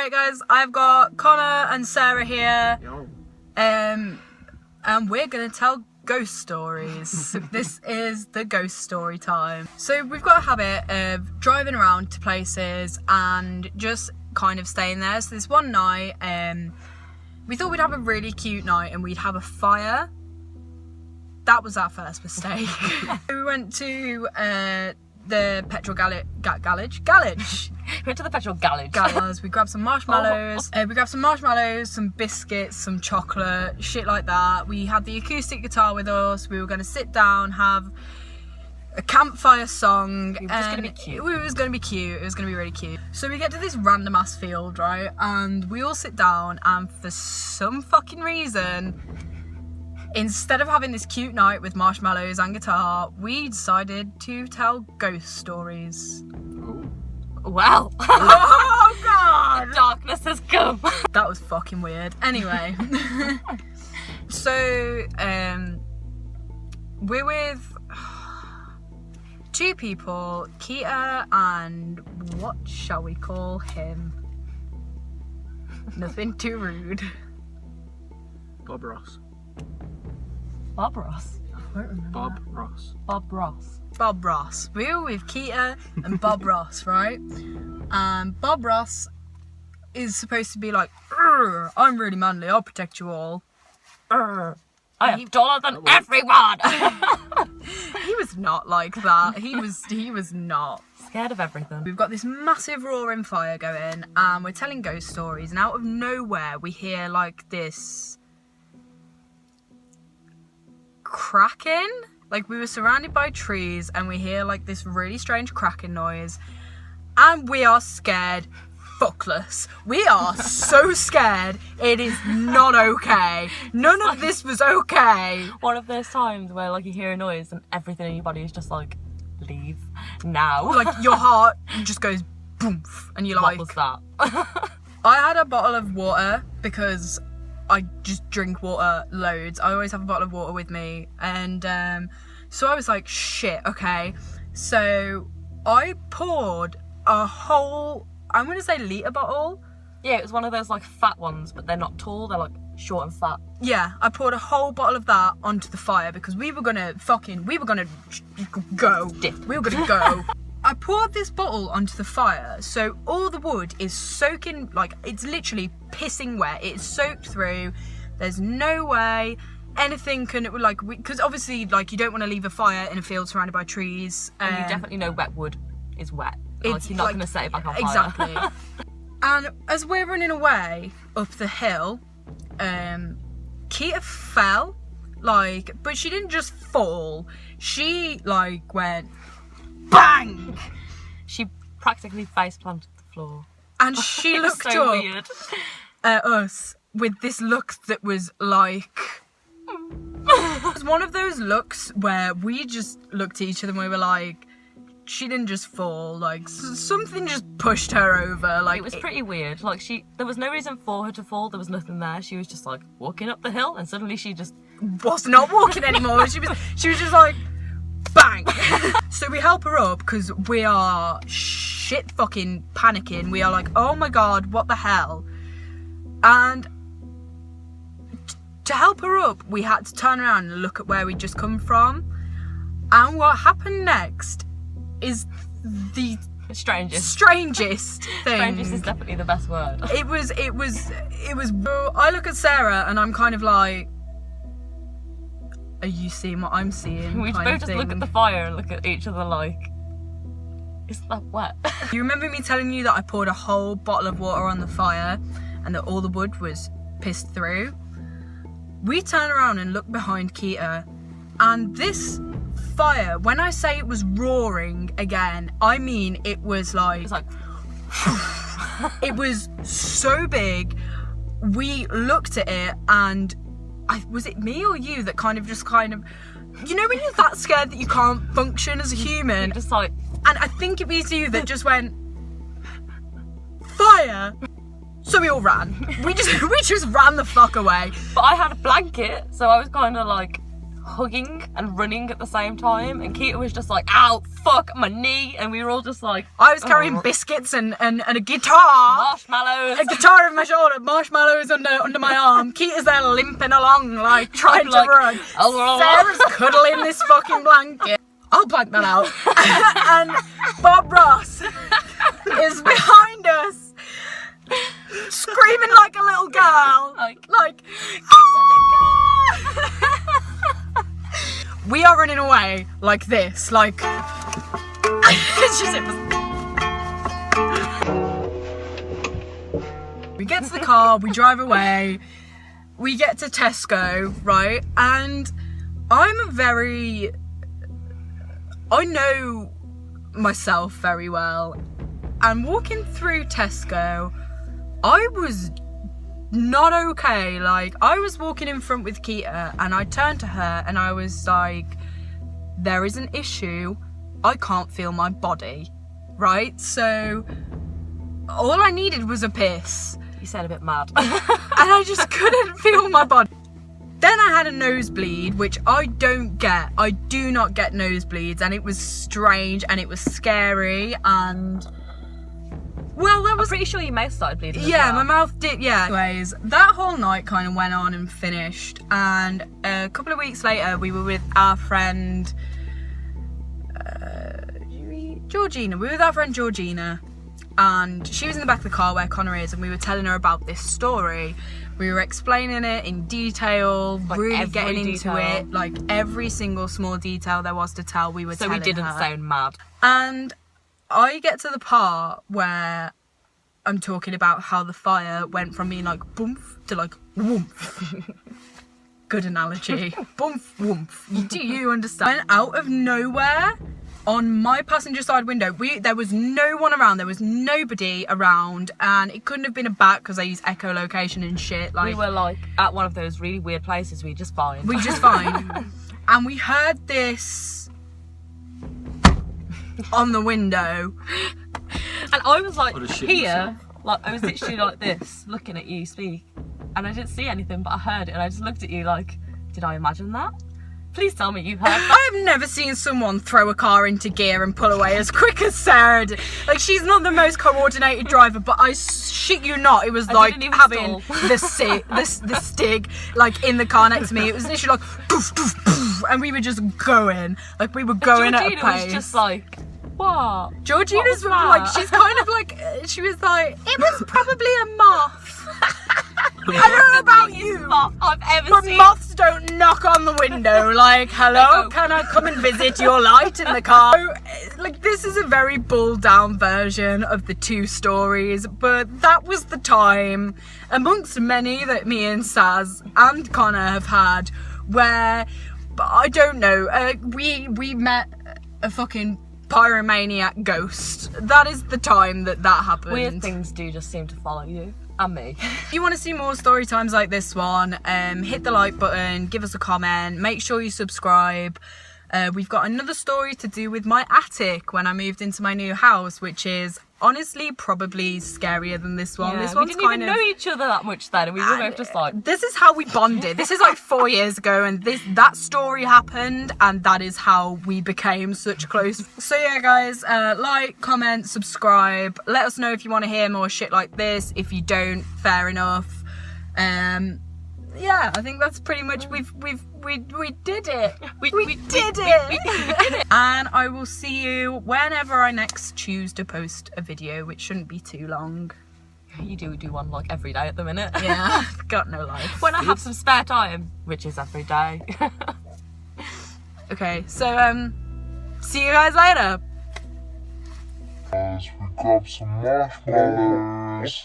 Alright guys, I've got Connor and Sarah here. Yo. And we're gonna tell ghost stories. This is the ghost story time. So we've got a habit of driving around to places and just kind of staying there. So this one night, we thought we'd have a really cute night and we'd have a fire. That was our first mistake. We went to the petrol garage. We went to the petrol garage. We grabbed some marshmallows. Some biscuits, some chocolate, shit like that. We had the acoustic guitar with us. We were going to sit down, have a campfire song. It was just going to be cute. It was going to be cute. It was going to be really cute. So we get to this random ass field, right? And we all sit down, and for some fucking reason, instead of having this cute night with marshmallows and guitar, we decided to tell ghost stories. Well. Oh god! Darkness has come. That was fucking weird. Anyway. So, we're with two people, Keita and what shall we call him? Nothing too rude. Bob Ross. Bob Ross. I won't remember Bob that. Ross. Bob Ross. Bob Ross. We were with Keita and Bob Ross, right? And Bob Ross is supposed to be like, I'm really manly, I'll protect you all. I am taller than everyone. He was not like that. He was not. Scared of everything. We've got this massive roaring fire going and we're telling ghost stories, and out of nowhere we hear like this cracking. Like, we were surrounded by trees and we hear like this really strange cracking noise, and we are scared fuckless. We are so scared. It is not okay. None of this was okay. One of those times where like you hear a noise and everything in your body is just like, leave now. Like your heart just goes boom, and you're like, what was that? I had a bottle of water because I just drink water loads. I always have a bottle of water with me, and so I was like, shit, okay. So I poured a whole, I'm gonna say litre bottle. Yeah, it was one of those like fat ones, but they're not tall, they're like short and fat. Yeah, I poured a whole bottle of that onto the fire because we were gonna go. We were gonna go. I poured this bottle onto the fire, so all the wood is soaking, like, it's literally pissing wet. It's soaked through. There's no way anything can, like, because obviously, like, you don't want to leave a fire in a field surrounded by trees. And you definitely know wet wood is wet. Like, you're not going to set it back on fire. Exactly. And as we're running away up the hill, Keita fell, like, but she didn't just fall. She, like, went bang! She practically face planted the floor. And she looked so up weird. at us with this look that was like... It was one of those looks where we just looked at each other and we were like, she didn't just fall, like, something just pushed her over. Like, it was pretty weird. Like, there was no reason for her to fall. There was nothing there. She was just like walking up the hill, and suddenly she just was not walking anymore. She was just like, bang. So we help her up because we are shit fucking panicking. We are like, oh my god, what the hell? And to help her up, we had to turn around and look at where we'd just come from. And what happened next is the strangest thing. Strangest is definitely the best word. It was. I look at Sarah and I'm kind of like, are you seeing what I'm seeing? We both just look at the fire and look at each other like, is that wet? You remember me telling you that I poured a whole bottle of water on the fire and that all the wood was pissed through? We turn around and look behind Keita, and this fire, when I say it was roaring again, I mean it was like it was so big. We looked at it, and was it me or you that kind of, you know when you're that scared that you can't function as a human? You're just like, and I think it was you that just went, fire. So we all ran. We just ran the fuck away. But I had a blanket, so I was kind of like, hugging and running at the same time, and Keita was just like, ow, fuck, my knee, and we were all just like... I was carrying biscuits and a guitar. Marshmallows. A guitar on my shoulder, marshmallows under my arm. Keita's there limping along, like, trying to run. Sarah's cuddling this fucking blanket. I'll blank that out. And Bob Ross is behind us, screaming like a little girl. Like, we are running away like this, like. We get to the car, we drive away, we get to Tesco, right? And I know myself very well. And walking through Tesco, I was not okay. Like, I was walking in front with Keita and I turned to her and I was like, there is an issue. I can't feel my body, right? So all I needed was a piss. You sound a bit mad. And I just couldn't feel my body. Then I had a nosebleed, which I don't get. I do not get nosebleeds, and it was strange and it was scary, and well, that was... I'm pretty sure your mouth started bleeding. Yeah, as well. my mouth did, yeah. Anyways, that whole night kind of went on and finished, and a couple of weeks later we were with our friend Georgina. We were with our friend Georgina, and she was in the back of the car where Connor is, and we were telling her about this story. We were explaining it in detail, like really getting into it, like every single small detail there was to tell, we were telling her. So we didn't sound mad. And I get to the part where I'm talking about how the fire went from being like boomf to like woomph. Good analogy. Boomf, woomph. Do you understand? Went out of nowhere on my passenger side window. There was no one around. There was nobody around, and it couldn't have been a bat because I use echolocation and shit. Like, we were like at one of those really weird places we just find. And we heard this on the window, and I was like here, yourself. like I was literally like this, looking at you speak, and I didn't see anything, but I heard it, and I just looked at you like, did I imagine that? Please tell me you heard that. I have never seen someone throw a car into gear and pull away as quick as Sarah did. Like, she's not the most coordinated driver, but I shit you not, it was like having the stig like in the car next to me. It was literally like poof, poof, poof, and we were just going. Like, we were going at a pace. Georgina was just like, what? Georgina's What was like, that? she's kind of like, she was like, it was probably a moth. I don't know about you, Moth I've ever but seen. moths don't knock on the window like, hello, can I come and visit your light in the car? Like, this is a very bull down version of the two stories, but that was the time, amongst many that me and Saz and Connor have had, where, I don't know, we met a fucking Pyromaniac Ghost. That is the time that happened. Weird things do just seem to follow you and me. If you want to see more story times like this one, hit the like button, give us a comment, make sure you subscribe. We've got another story to do with my attic when I moved into my new house, which is honestly probably scarier than this one. Yeah, this we one's didn't even know each other that much then, and we were both just like, this is how we bonded. This is like 4 years ago, and that story happened, and that is how we became such close. So yeah, guys, like, comment, subscribe. Let us know if you want to hear more shit like this. If you don't, fair enough. Yeah, I think that's pretty much we did it. We did it. And I will see you whenever I next choose to post a video, which shouldn't be too long. you do one like every day at the minute. Yeah, I've got no life. When I have some spare time, which is every day. Okay, so see you guys later. We grab some marshmallows.